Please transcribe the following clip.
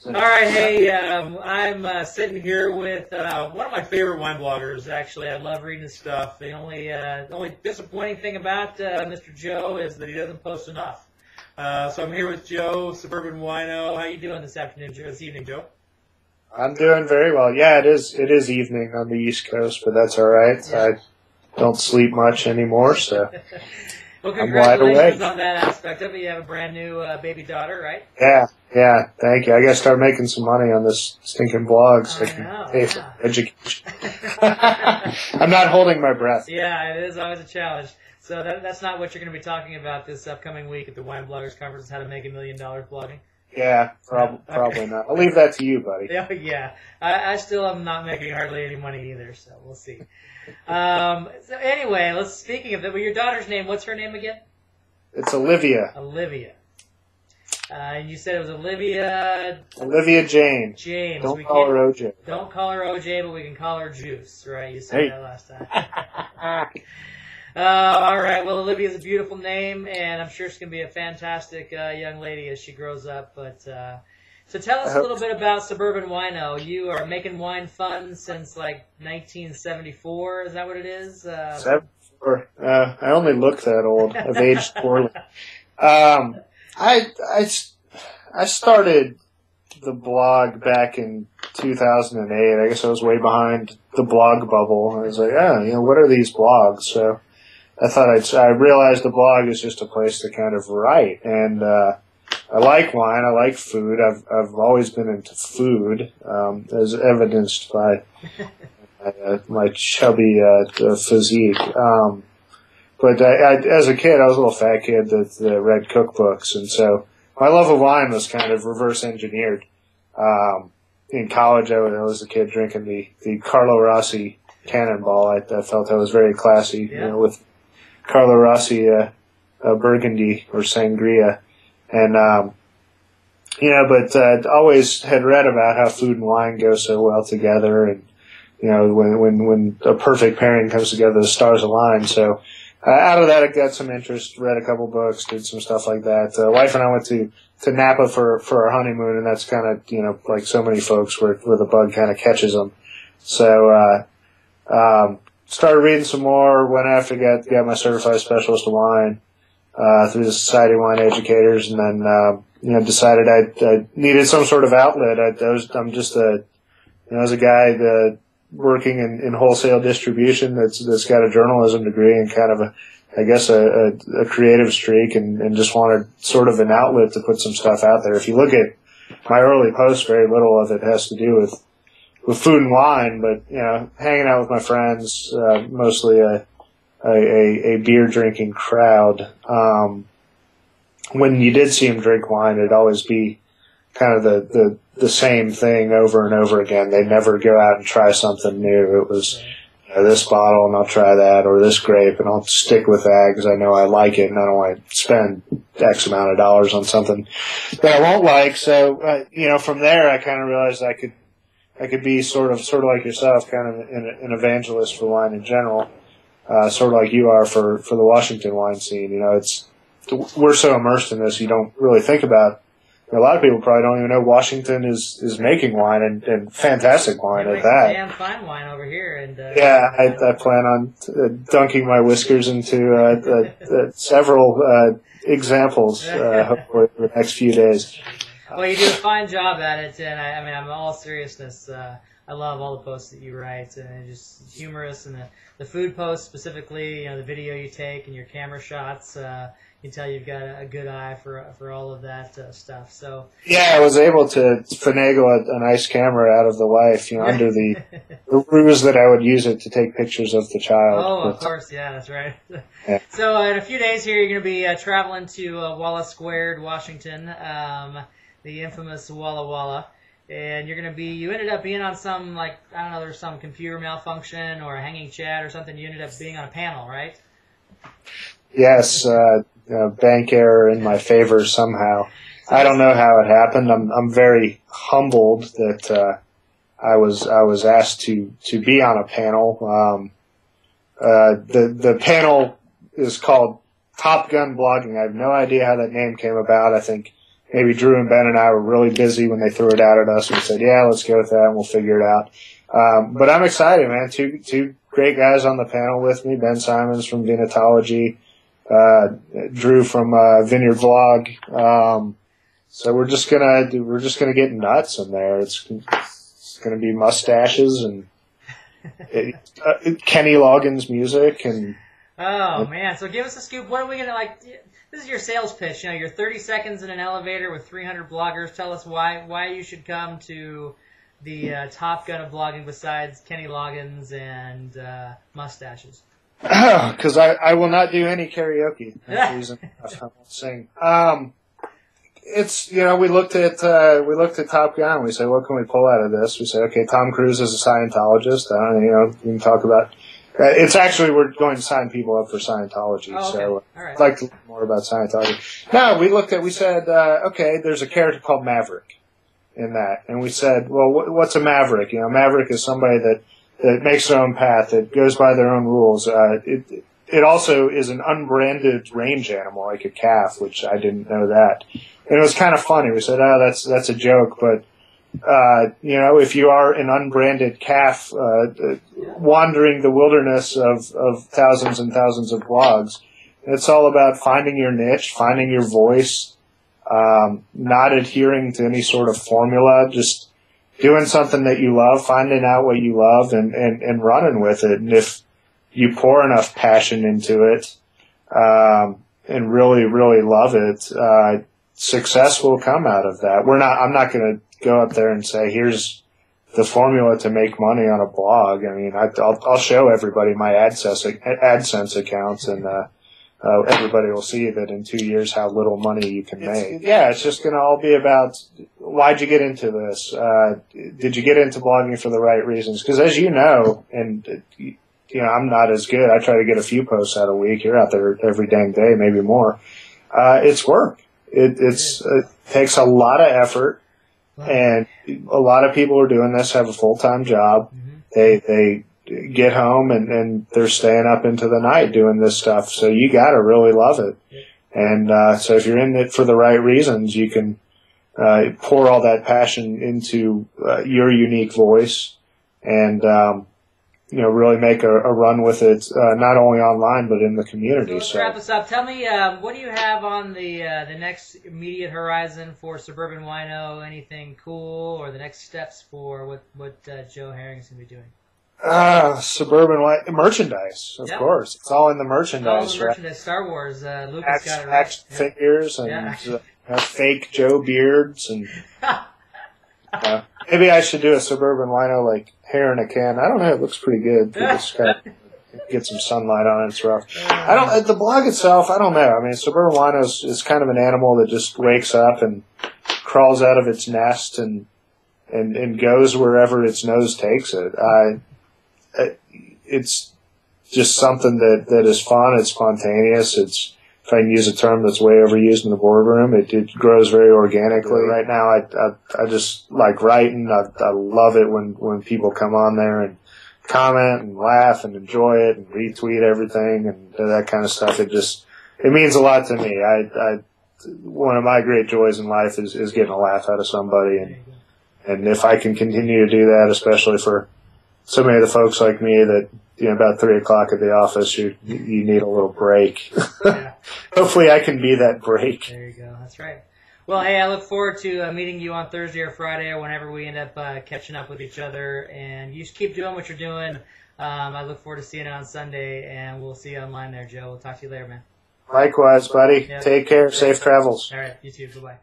All right, hey, I'm sitting here with one of my favorite wine bloggers. Actually, I love reading his stuff. The only disappointing thing about Mr. Joe is that he doesn't post enough. So I'm here with Joe, Suburban Wino. How you doing this afternoon, Joe? This evening, Joe? I'm doing very well. Yeah, it is evening on the East Coast, but that's all right. Yeah. I don't sleep much anymore, so Well, I'm wide congratulations awake. on that aspect of it. You have a brand new baby daughter, right? Yeah, thank you. I got to start making some money on this stinking blog so I can pay for education. I'm not holding my breath. Yeah, it is always a challenge. So that's not what you're going to be talking about this upcoming week at the Wine Bloggers Conference, how to make $1 million blogging. Yeah, probably not. I'll leave that to you, buddy. Yeah. I still am not making hardly any money either, so we'll see. So anyway, speaking of that, your daughter's name, what's her name again? It's Olivia. Olivia. And you said it was Olivia... Olivia Jane. James. Don't call her OJ. Don't call her OJ, but we can call her Juice, right? You said that last time. All right. Well, Olivia's a beautiful name, and I'm sure she's going to be a fantastic young lady as she grows up. But so tell us a little bit about Suburban Wino. You are making wine fun since like 1974. Is that what it is? 74. I only look that old. I've aged poorly. I started the blog back in 2008. I guess I was way behind the blog bubble. I was like, what are these blogs? So I realized the blog is just a place to kind of write. And, I like wine. I like food. I've always been into food, as evidenced by my chubby, physique. But as a kid, I was a little fat kid that read cookbooks. And so my love of wine was kind of reverse engineered. In college, I was a kid drinking the Carlo Rossi Cannonball. I felt I was very classy, with Carlo Rossi, Burgundy or Sangria. And, but always had read about how food and wine go so well together. And, when a perfect pairing comes together, the stars align. So, out of that, I got some interest, read a couple books, did some stuff like that. Wife and I went to Napa for our honeymoon, and that's kind of, like so many folks where the bug kind of catches them. So, started reading some more, went after, got my certified specialist of wine, through the Society of Wine Educators, and then, decided I needed some sort of outlet. I'm just as a guy, working in wholesale distribution that's got a journalism degree and kind of a creative streak and just wanted sort of an outlet to put some stuff out there. If you look at my early posts, very little of it has to do with food and wine, but, hanging out with my friends, mostly a beer drinking crowd. When you did see them drink wine, it'd always be kind of the same thing over and over again. They'd never go out and try something new. It was this bottle and I'll try that, or this grape and I'll stick with that because I know I like it and I don't want to spend X amount of dollars on something that I won't like. So, from there I kind of realized I could be sort of like yourself, kind of an evangelist for wine in general, sort of like you are for the Washington wine scene. We're so immersed in this, you don't really think about. A lot of people probably don't even know Washington is making wine and fantastic wine at that. Damn fine wine over here, and I plan on dunking my whiskers into several examples hopefully in the next few days. Well, you do a fine job at it, and I'm in all seriousness. I love all the posts that you write, and just humorous, and the food posts specifically. The video you take and your camera shots. You can tell you've got a good eye for all of that stuff. So yeah, I was able to finagle a nice camera out of the wife, under the ruse that I would use it to take pictures of the child. Oh, of course, yeah, that's right. Yeah. So in a few days here, you're going to be traveling to Wallace Squared, Washington, the infamous Walla Walla. And you ended up being on some, there's some computer malfunction or a hanging chat or something. You ended up being on a panel, right? Yes, bank error in my favor somehow. I don't know how it happened. I'm very humbled that I was asked to be on a panel. The panel is called Gun Bloggin. I have no idea how that name came about. I think maybe Drew and Ben and I were really busy when they threw it out at us. We said, yeah, let's go with that, and we'll figure it out. But I'm excited, man. Two great guys on the panel with me, Ben Simons from Venetology, Drew from Vineyard Vlog. So we're just gonna get nuts in there. It's gonna be mustaches and Kenny Loggins music and. Oh man! So give us a scoop. What are we gonna like? This is your sales pitch. You know, you're 30 seconds in an elevator with 300 bloggers. Tell us why you should come to the Top Gun of blogging besides Kenny Loggins and mustaches. Because I will not do any karaoke. That's the reason I won't sing. It's, you know, we looked at Top Gun. We said, what can we pull out of this? We said, okay, Tom Cruise is a Scientologist. You know, we can talk about. It's actually, we're going to sign people up for Scientology. Oh, okay. So right. I'd like to learn more about Scientology. No, we said, okay, there's a character called Maverick in that. And we said, well, what's a Maverick? You know, Maverick is somebody that makes their own path, that goes by their own rules. It also is an unbranded range animal, like a calf, which I didn't know that. And it was kind of funny. We said, oh, that's a joke, but you know, if you are an unbranded calf wandering the wilderness of thousands and thousands of blogs, it's all about finding your niche, finding your voice, not adhering to any sort of formula, just doing something that you love, finding out what you love, and running with it. And if you pour enough passion into it and really, really love it, success will come out of that. I'm not going to go up there and say, here's the formula to make money on a blog. I mean, I'll show everybody my AdSense accounts, and everybody will see that in 2 years how little money you can make. Yeah, it's just going to all be about, why'd you get into this? Did you get into blogging for the right reasons? Because as you know, and you know, I'm not as good. I try to get a few posts out a week. You're out there every dang day, maybe more. It's work. It takes a lot of effort. And a lot of people are doing this, have a full-time job. Mm-hmm. They get home and they're staying up into the night doing this stuff. So you got to really love it. Yeah. And so if you're in it for the right reasons, you can pour all that passion into your unique voice and you know, really make a run with it, not only online but in the community. So let's wrap this up. Tell me, what do you have on the next immediate horizon for Suburban Wino? Anything cool, or the next steps for what Joe Herring's going to be doing? Suburban Wino merchandise, of course. It's all in the merchandise. All the merchandise. Right? Star Wars. Lucas got it right. Action figures and fake Joe beards and. Maybe I should do a Suburban Wino like hair in a can. I don't know. It looks pretty good. Just kind of get some sunlight on it. It's rough. The blog itself, I don't know. I mean, Suburban Wino is kind of an animal that just wakes up and crawls out of its nest and goes wherever its nose takes it. It's just something that is fun. It's spontaneous. It's, if I can use a term that's way overused in the boardroom, it grows very organically. Right now, I just like writing. I love it when people come on there and comment and laugh and enjoy it and retweet everything and that kind of stuff. It means a lot to me. One of my great joys in life is getting a laugh out of somebody, and if I can continue to do that, especially for so many of the folks like me that, you know, about 3 o'clock at the office, you need a little break. Yeah. Hopefully I can be that break. There you go. That's right. Well, hey, I look forward to meeting you on Thursday or Friday or whenever we end up catching up with each other. And you just keep doing what you're doing. I look forward to seeing it on Sunday, and we'll see you online there, Joe. We'll talk to you later, man. Likewise, buddy. Yeah. Take care. Safe travels. All right. You too. Bye-bye.